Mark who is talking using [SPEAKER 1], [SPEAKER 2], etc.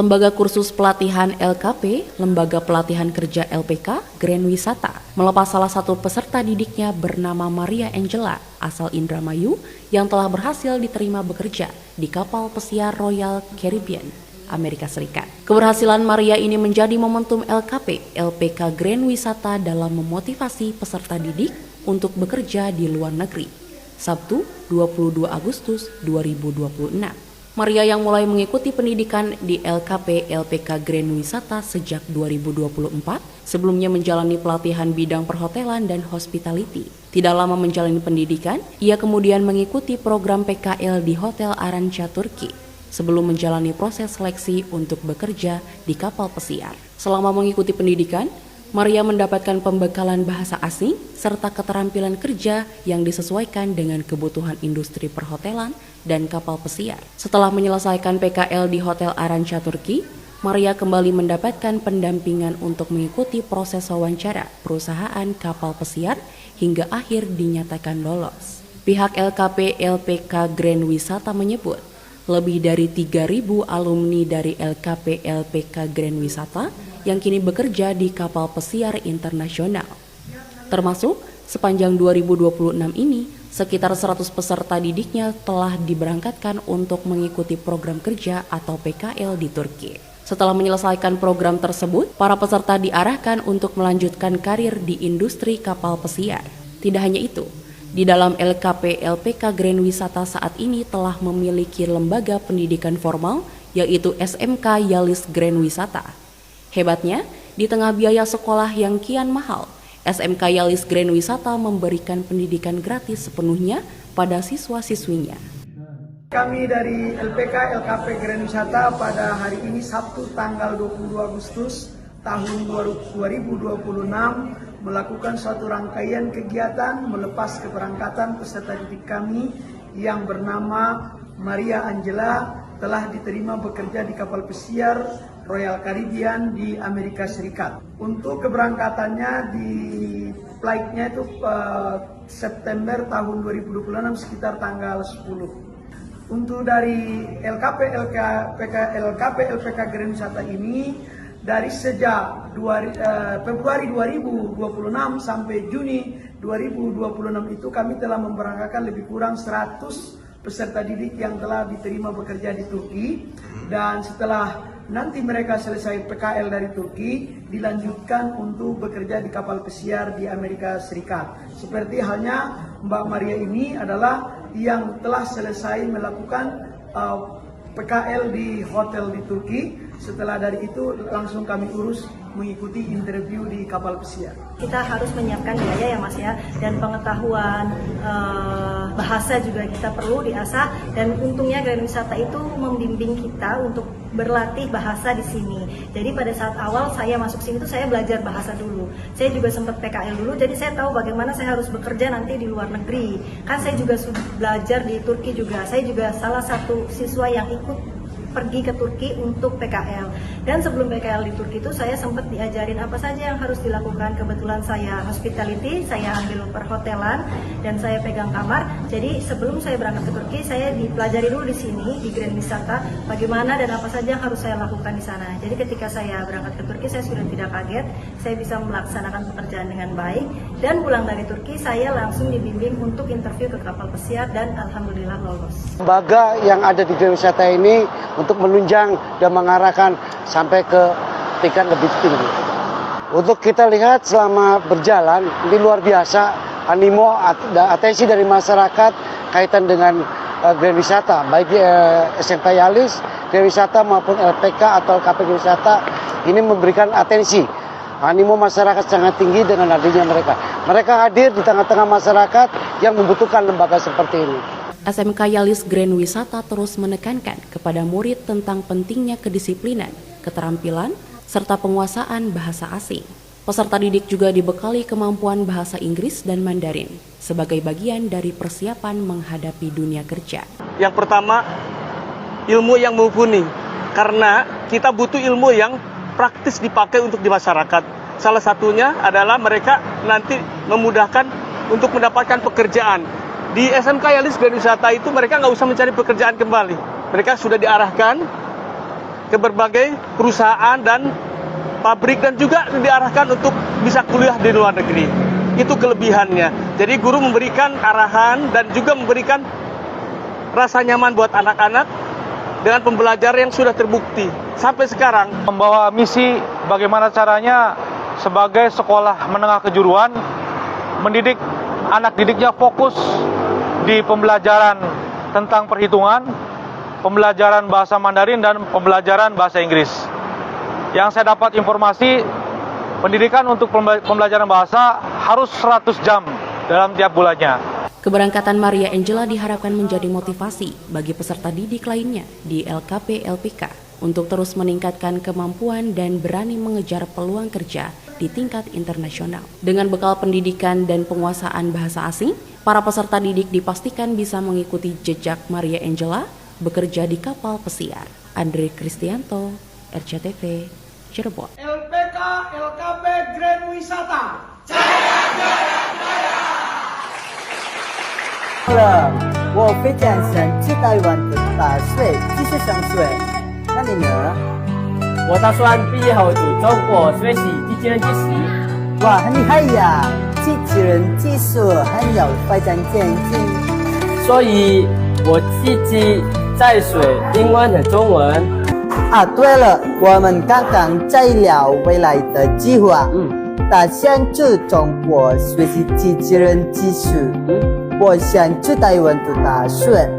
[SPEAKER 1] Lembaga Kursus Pelatihan LKP, Lembaga Pelatihan Kerja LPK, Grand Wisata, melepas salah satu peserta didiknya bernama Maria Angela, asal Indramayu, yang telah berhasil diterima bekerja di kapal pesiar Royal Caribbean, Amerika Serikat. Keberhasilan Maria ini menjadi momentum LKP, LPK Grand Wisata dalam memotivasi peserta didik untuk bekerja di luar negeri. Sabtu, 22 Agustus 2026. Maria yang mulai mengikuti pendidikan di LKP LPK Grand Wisata sejak 2024, sebelumnya menjalani pelatihan bidang perhotelan dan hospitality. Tidak lama menjalani pendidikan, ia kemudian mengikuti program PKL di Hotel Aranca, Turki, sebelum menjalani proses seleksi untuk bekerja di kapal pesiar. Selama mengikuti pendidikan, Maria mendapatkan pembekalan bahasa asing serta keterampilan kerja yang disesuaikan dengan kebutuhan industri perhotelan dan kapal pesiar. Setelah menyelesaikan PKL di Hotel Aranca, Turki, Maria kembali mendapatkan pendampingan untuk mengikuti proses wawancara perusahaan kapal pesiar hingga akhir dinyatakan lolos. Pihak LKP LPK Grand Wisata menyebut, lebih dari 3.000 alumni dari LKP LPK Grand Wisata yang kini bekerja di kapal pesiar internasional. Termasuk sepanjang 2026 ini, sekitar 100 peserta didiknya telah diberangkatkan untuk mengikuti program kerja atau PKL di Turki. Setelah menyelesaikan program tersebut, para peserta diarahkan untuk melanjutkan karir di industri kapal pesiar. Tidak hanya itu, di dalam LKP LPK Grand Wisata saat ini telah memiliki lembaga pendidikan formal, yaitu SMK Yalis Grand Wisata. Hebatnya, di tengah biaya sekolah yang kian mahal, SMK Yalis Grand Wisata memberikan pendidikan gratis sepenuhnya pada siswa-siswinya.
[SPEAKER 2] Kami dari LPK LKP Grand Wisata pada hari ini Sabtu tanggal 22 Agustus tahun 2026 melakukan suatu rangkaian kegiatan melepas keberangkatan peserta didik kami yang bernama Maria Angela telah diterima bekerja di kapal pesiar Royal Caribbean di Amerika Serikat. Untuk keberangkatannya di flightnya itu September tahun 2026 sekitar tanggal 10. Untuk dari LKP LPK Grand Wisata ini dari sejak Februari 2026 sampai Juni 2026 itu kami telah memberangkatkan lebih kurang 100 peserta didik yang telah diterima bekerja di Turki, dan setelah nanti mereka selesai PKL dari Turki dilanjutkan untuk bekerja di kapal pesiar di Amerika Serikat. Seperti halnya Mbak Maria ini adalah yang telah selesai melakukan PKL di hotel di Turki. Setelah dari itu langsung kami urus mengikuti interview di kapal pesiar.
[SPEAKER 3] Kita harus menyiapkan biaya ya Mas ya, dan pengetahuan bahasa juga kita perlu diasah, dan untungnya Grand Wisata itu membimbing kita untuk berlatih bahasa di sini. Jadi pada saat awal saya masuk sini tuh saya belajar bahasa dulu. Saya juga sempat PKL dulu, jadi saya tahu bagaimana saya harus bekerja nanti di luar negeri. Kan saya juga sudah belajar di Turki juga. Saya juga salah satu siswa yang ikut pergi ke Turki untuk PKL. Dan sebelum PKL di Turki itu saya sempat diajarin apa saja yang harus dilakukan. Kebetulan saya hospitality, saya ambil perhotelan dan saya pegang kamar. Jadi sebelum saya berangkat ke Turki, saya dipelajari dulu di sini di Grand Wisata bagaimana dan apa saja yang harus saya lakukan di sana. Jadi ketika saya berangkat ke Turki, saya sudah tidak kaget, saya bisa melaksanakan pekerjaan dengan baik, dan pulang dari Turki saya langsung dibimbing untuk interview ke kapal pesiar dan alhamdulillah lolos.
[SPEAKER 4] Lembaga yang ada di Grand Wisata ini untuk menunjang dan mengarahkan sampai ke tingkat lebih tinggi. Untuk kita lihat selama berjalan, ini luar biasa animo dan atensi dari masyarakat kaitan dengan Grand Wisata, baik SMK Yalis, Grand Wisata maupun LPK atau LKP Grand Wisata ini memberikan atensi. Animo masyarakat sangat tinggi dengan hadirnya mereka. Mereka hadir di tengah-tengah masyarakat yang membutuhkan lembaga seperti ini.
[SPEAKER 1] SMK Yalis Grand Wisata terus menekankan kepada murid tentang pentingnya kedisiplinan, keterampilan, serta penguasaan bahasa asing. Peserta didik juga dibekali kemampuan bahasa Inggris dan Mandarin sebagai bagian dari persiapan menghadapi dunia kerja.
[SPEAKER 5] Yang pertama, ilmu yang mumpuni, karena kita butuh ilmu yang praktis dipakai untuk di masyarakat. Salah satunya adalah mereka nanti memudahkan untuk mendapatkan pekerjaan. Di SMK Yalis Grand Wisata itu mereka nggak usah mencari pekerjaan kembali. Mereka sudah diarahkan ke berbagai perusahaan dan pabrik, dan juga diarahkan untuk bisa kuliah di luar negeri. Itu kelebihannya. Jadi guru memberikan arahan dan juga memberikan rasa nyaman buat anak-anak dengan pembelajaran yang sudah terbukti sampai sekarang.
[SPEAKER 6] Membawa misi bagaimana caranya sebagai sekolah menengah kejuruan mendidik anak didiknya fokus di pembelajaran tentang perhitungan, pembelajaran bahasa Mandarin, dan pembelajaran bahasa Inggris. Yang saya dapat informasi, pendidikan untuk pembelajaran bahasa harus 100 jam dalam tiap bulannya.
[SPEAKER 1] Keberangkatan Maria Angela diharapkan menjadi motivasi bagi peserta didik lainnya di LKP LPK untuk terus meningkatkan kemampuan dan berani mengejar peluang kerja di tingkat internasional. Dengan bekal pendidikan dan penguasaan bahasa asing, para peserta didik dipastikan bisa mengikuti jejak Maria Angela bekerja di kapal pesiar. Andre Kristianto, RCTV, Cirebon.
[SPEAKER 2] LPK LKP Grand Wisata.
[SPEAKER 7] 我非常想去台湾打算继续上学，那你呢？
[SPEAKER 8] 我打算毕业后去中国学习机器人技师。
[SPEAKER 7] 哇，很厉害呀！机器人技术很有发展前景。
[SPEAKER 8] 所以我积极在学英文和中文。
[SPEAKER 7] 啊，对了，我们刚刚在聊未来的计划。打算去中国学习机器人技术。我想去台湾读大学。